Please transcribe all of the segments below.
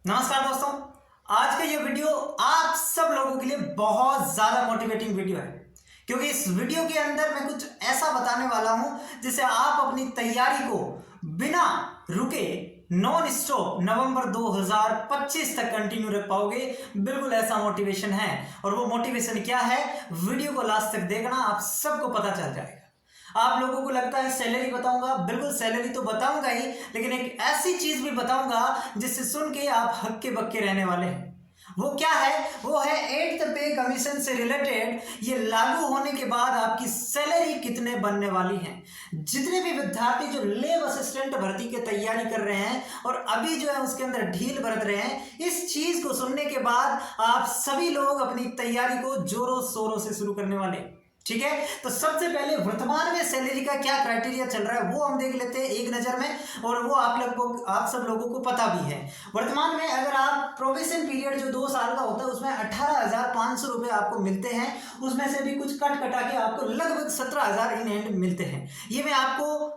नमस्कार दोस्तों। आज का ये वीडियो आप सब लोगों के लिए बहुत ज़्यादा मोटिवेटिंग वीडियो है, क्योंकि इस वीडियो के अंदर मैं कुछ ऐसा बताने वाला हूं जिससे आप अपनी तैयारी को बिना रुके नॉन स्टॉप नवंबर 2025 तक कंटिन्यू रख पाओगे। बिल्कुल ऐसा मोटिवेशन है, और वो मोटिवेशन क्या है, वीडियो को लास्ट तक देखना, आप सबको पता चल जाएगा। आप लोगों को लगता है सैलरी बताऊंगा, बिल्कुल सैलरी तो बताऊंगा ही, लेकिन एक ऐसी चीज भी बताऊंगा जिससे सुन के आप हक्के बक्के रहने वाले हैं। वो क्या है? वो है 8th पे कमीशन से रिलेटेड। ये लागू होने के बाद आपकी सैलरी कितने बनने वाली है। जितने भी विद्यार्थी जो लैब असिस्टेंट भर्ती की तैयारी कर रहे हैं और अभी जो है उसके अंदर ढील बरत रहे हैं, इस चीज को सुनने के बाद आप सभी लोग अपनी तैयारी को जोरों शोरों से शुरू करने वाले हैं। ठीक है, तो सबसे पहले वर्तमान में सैलरी का क्या क्राइटेरिया चल रहा है वो हम देख लेते हैं एक नजर में, और वो आप सब लोगों को पता भी है। वर्तमान में अगर आप प्रोबेशन पीरियड जो 2 साल का होता है उसमें 18,500 रुपए आपको मिलते हैं, उसमें से भी कुछ कट कटा के आपको लगभग 17,000 इन हैंड मिलते हैं। ये मैं आपको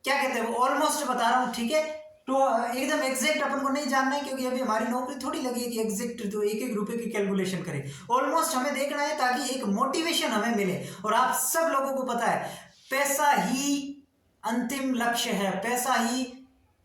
क्या कहते हैं ऑलमोस्ट बता रहा हूँ। ठीक है, तो एकदम एग्जैक्ट अपन को नहीं जानना है, क्योंकि अभी हमारी नौकरी थोड़ी लगी है कि एग्जैक्ट जो एक एक रुपए की कैलकुलेशन करें। ऑलमोस्ट हमें देखना है ताकि एक मोटिवेशन हमें मिले। और आप सब लोगों को पता है पैसा ही अंतिम लक्ष्य है, पैसा ही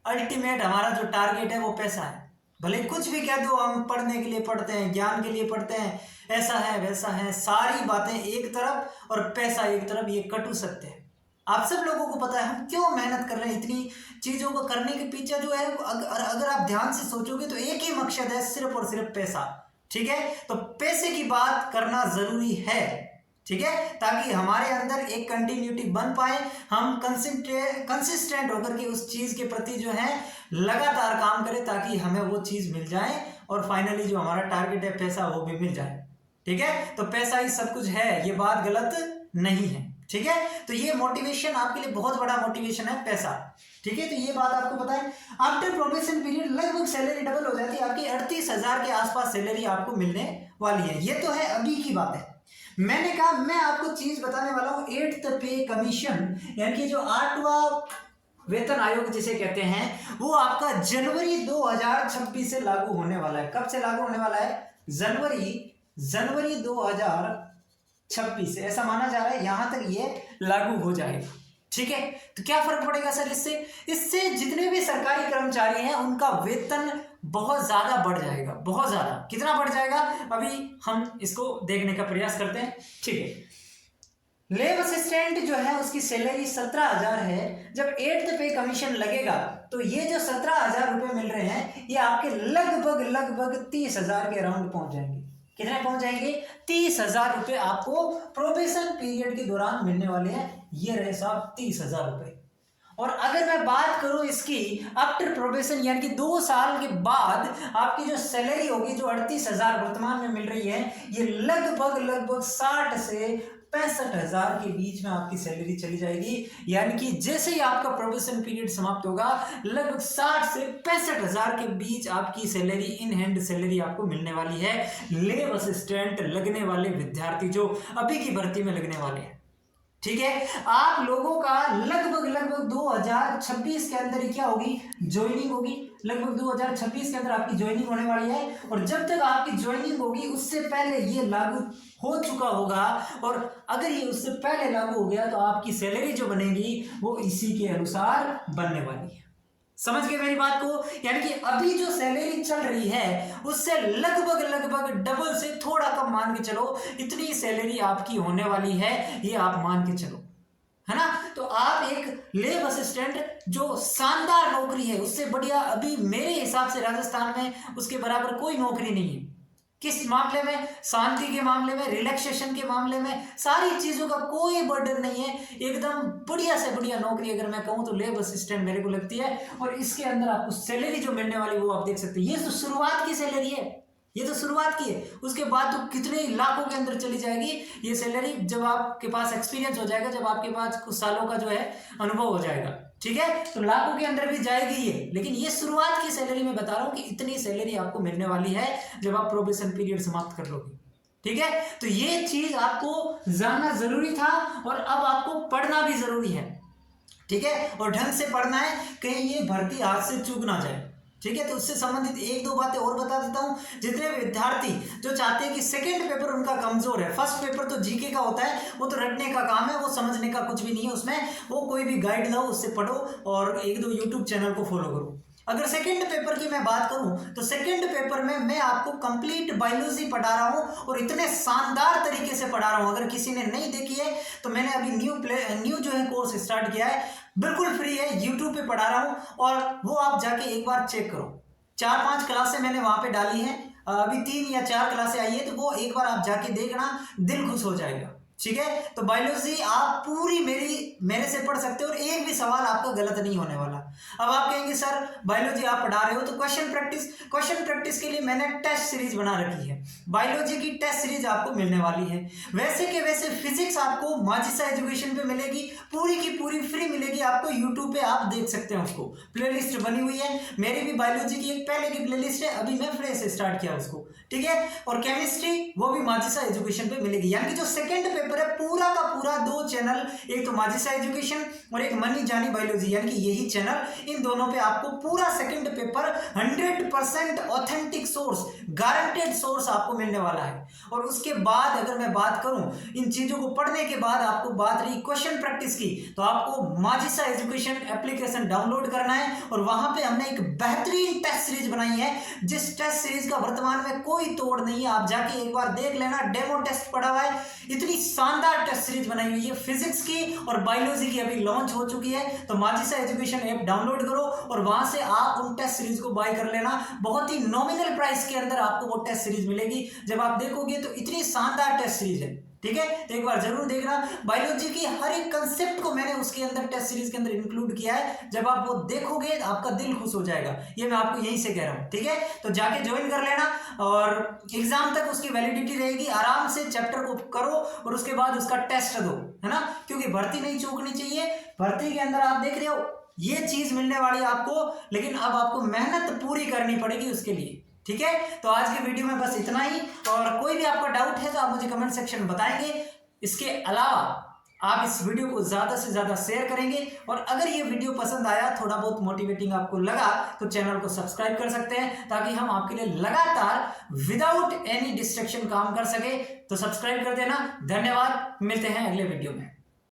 अल्टीमेट हमारा जो टारगेट है वो पैसा है। भले कुछ भी कह दो, हम पढ़ने के लिए पढ़ते हैं, ज्ञान के लिए पढ़ते हैं, ऐसा है वैसा है, सारी बातें एक तरफ और पैसा एक तरफ, ये कटु सत्य है। आप सब लोगों को पता है हम क्यों मेहनत कर रहे हैं। इतनी चीजों को करने के पीछे जो है अगर आप ध्यान से सोचोगे तो एक ही मकसद है, सिर्फ और सिर्फ पैसा। ठीक है, तो पैसे की बात करना जरूरी है। ठीक है, ताकि हमारे अंदर एक कंटिन्यूटी बन पाए, हम कंसिस्टेंट होकर के उस चीज के प्रति जो है लगातार काम करें, ताकि हमें वो चीज मिल जाए और फाइनली जो हमारा टारगेट है पैसा वो भी मिल जाए। ठीक है, तो पैसा ही सब कुछ है, ये बात गलत नहीं है। ठीक है, तो ये मोटिवेशन आपके लिए बहुत बड़ा मोटिवेशन है, पैसा। ठीक है, तो ये बात आपको पता है। आफ्टर प्रोबेशन पीरियड लगभग सैलरी डबल हो जाती है, आपकी 38,000 के आसपास सैलरी आपको मिलने वाली है। ये तो है अभी की बात है। मैंने कहा मैं आपको चीज बताने वाला हूं 8th पे कमीशन, यानी कि जो 8वां वेतन आयोग जिसे कहते हैं, वो आपका जनवरी 2026 से लागू होने वाला है। कब से लागू होने वाला है? जनवरी 2026 से, ऐसा माना जा रहा है, यहां तक ये लागू हो जाएगा। ठीक है, तो क्या फर्क पड़ेगा सर इससे जितने भी सरकारी कर्मचारी हैं उनका वेतन बहुत ज्यादा बढ़ जाएगा, बहुत ज्यादा। कितना बढ़ जाएगा अभी हम इसको देखने का प्रयास करते हैं। ठीक है, लैब असिस्टेंट जो है उसकी सैलरी 17,000 है। जब 8th पे कमीशन लगेगा तो ये जो 17,000 रुपए मिल रहे हैं ये आपके लगभग 30,000 के अराउंड पहुंच जाएंगे। कितने पहुंच जाएंगे? 30,000 रुपए आपको प्रोबेशन पीरियड के दौरान मिलने वाले हैं। ये रहे साहब 30,000 रुपए। और अगर मैं बात करूं इसकी आफ्टर प्रोबेशन, यानी कि 2 साल के बाद आपकी जो सैलरी होगी, जो 38,000 वर्तमान में मिल रही है, ये लगभग 60 से 65,000 के बीच में आपकी सैलरी चली जाएगी। यानी कि जैसे ही आपका प्रोबेशन पीरियड समाप्त होगा, लगभग 60 से 65,000 के बीच आपकी सैलरी, इन हैंड सैलरी आपको मिलने वाली है। लैब असिस्टेंट लगने वाले विद्यार्थी जो अभी की भर्ती में लगने वाले हैं। ठीक है, आप लोगों का लगभग 2026 के अंदर ही क्या होगी? ज्वाइनिंग होगी। लगभग 2026 के अंदर आपकी ज्वाइनिंग होने वाली है, और जब तक आपकी ज्वाइनिंग होगी उससे पहले ये लागू हो चुका होगा। और अगर ये उससे पहले लागू हो गया तो आपकी सैलरी जो बनेगी वो इसी के अनुसार बनने वाली है। समझ गए मेरी बात को? यानी कि अभी जो सैलरी चल रही है उससे लगभग डबल से थोड़ा कम मान के चलो, इतनी सैलरी आपकी होने वाली है, ये आप मान के चलो, है ना। तो आप एक लैब असिस्टेंट जो शानदार नौकरी है, उससे बढ़िया अभी मेरे हिसाब से राजस्थान में उसके बराबर कोई नौकरी नहीं है। किस मामले में? शांति के मामले में, रिलैक्सेशन के मामले में, सारी चीजों का कोई बर्डन नहीं है। एकदम बढ़िया से बढ़िया नौकरी अगर मैं कहूँ तो लैब असिस्टेंट मेरे को लगती है। और इसके अंदर आपको सैलरी जो मिलने वाली वो आप देख सकते हैं। ये तो शुरुआत की सैलरी है, ये तो शुरुआत की है। उसके बाद तो कितने लाखों के अंदर चली जाएगी ये सैलरी, जब आपके पास एक्सपीरियंस हो जाएगा, जब आपके पास कुछ सालों का जो है अनुभव हो जाएगा। ठीक है, तो लाखों के अंदर भी जाएगी ये, लेकिन ये शुरुआत की सैलरी मैं बता रहा हूं कि इतनी सैलरी आपको मिलने वाली है जब आप प्रोबेशन पीरियड समाप्त कर लोगे। ठीक है, तो ये चीज आपको जानना जरूरी था, और अब आपको पढ़ना भी जरूरी है। ठीक है, और ढंग से पढ़ना है, कहीं ये भर्ती हाथ से चूक ना जाए। ठीक है। तो उससे संबंधित एक दो बातें और बता देता हूं। जितने विद्यार्थी जो चाहते हैं कि सेकंड पेपर उनका कमजोर है, फर्स्ट पेपर तो जीके का होता है, वो तो रटने का काम है, वो समझने का कुछ भी नहीं है उसमें, वो कोई भी गाइड लो उससे पढ़ो और एक दो यूट्यूब चैनल को फॉलो करो। अगर सेकंड पेपर की मैं बात करूं तो सेकंड पेपर में मैं आपको कंप्लीट बायोलॉजी पढ़ा रहा हूं और इतने शानदार तरीके से पढ़ा रहा हूं। अगर किसी ने नहीं देखी है तो मैंने अभी न्यू जो है कोर्स स्टार्ट किया है, बिल्कुल फ्री है, यूट्यूब पे पढ़ा रहा हूं और वो आप जाके एक बार चेक करो। 4-5 क्लासें मैंने वहां पे डाली हैं, अभी 3 या 4 क्लासें आई है, तो वो एक बार आप जाके देखना, दिल खुश हो जाएगा। ठीक है। तो बायोलॉजी आप पूरी मेरे से पढ़ सकते हो और एक भी सवाल आपका गलत नहीं होने वाला। अब आप कहेंगे सर बायोलॉजी आप पढ़ा रहे हो तो क्वेश्चन प्रैक्टिस के लिए मैंने टेस्ट सीरीज बना रखी है। बायोलॉजी की टेस्ट सीरीज आपको मिलने वाली है। वैसे के वैसे फिजिक्स आपको माजिसा एजुकेशन पे मिलेगी, पूरी की पूरी फ्री मिलेगी आपको, यूट्यूब पे आप देख सकते हैं उसको, प्लेलिस्ट बनी हुई है। मेरी भी बायोलॉजी की एक पहले की प्लेलिस्ट है, अभी मैं फ्रेश स्टार्ट किया उसको। ठीक है। और केमिस्ट्री वो भी माजिसा एजुकेशन पे मिलेगी। यानी कि जो सेकंड पेपर है पूरा का पूरा 2 चैनल, एक तो माजिसा एजुकेशन और एक मनी जानी बायोलॉजी, यानी कि यही चैनल, इन दोनों पे आपको पूरा second paper 100% authentic source, guaranteed source आपको मिलने वाला है। और उसके बाद अगर मैं बात करूं इन चीजों को पढ़ने के बाद, आपको बात रही क्वेश्चन प्रैक्टिस की, तो आपको माजिसा एजुकेशन एप्लीकेशन डाउनलोड करना है और वहां पे हमने एक बेहतरीन टेस्ट सीरीज बनाई है, जिस टेस्ट सीरीज का वर्तमान में कोई तोड़ नहीं है। आप जाके एक बार देख लेना, डेमो टेस्ट पड़ा हुआ है, इतनी शानदार टेस्ट सीरीज बनाई हुई है फिजिक्स की और बायोलॉजी की, अभी लॉन्च हो चुकी है। तो माजिसा एजुकेशन ऐप डाउनलोड करो और वहां से आप उन टेस्ट सीरीज को बाय कर लेना। बहुत ही नॉमिनल प्राइस के अंदर आपको वो टेस्ट सीरीज मिलेगी। जब आप देखोगे तो इतनी शानदार टेस्ट सीरीज है। ठीक है। तो एक बार जरूर देखना, बायोलॉजी की हर एक कंसेप्ट को मैंने उसके अंदर टेस्ट सीरीज के अंदर इंक्लूड किया है। जब आप वो देखोगे आपका दिल खुश हो जाएगा, ये मैं आपको यहीं से कह रहा हूं। ठीक है। तो जाके ज्वाइन कर लेना और एग्जाम तक उसकी वैलिडिटी रहेगी। आराम से चैप्टर को करो और उसके बाद उसका टेस्ट दो, है ना, क्योंकि भर्ती नहीं चूकनी चाहिए। भर्ती के अंदर आप देख रहे हो ये चीज मिलने वाली है आपको, लेकिन अब आपको मेहनत पूरी करनी पड़ेगी उसके लिए। ठीक है। तो आज के वीडियो में बस इतना ही, और कोई भी आपका डाउट है तो आप मुझे कमेंट सेक्शन में बताएंगे। इसके अलावा आप इस वीडियो को ज्यादा से ज्यादा शेयर करेंगे, और अगर ये वीडियो पसंद आया, थोड़ा बहुत मोटिवेटिंग आपको लगा, तो चैनल को सब्सक्राइब कर सकते हैं, ताकि हम आपके लिए लगातार विदाउट एनी डिस्ट्रैक्शन काम कर सके। तो सब्सक्राइब कर देना। धन्यवाद, मिलते हैं अगले वीडियो में।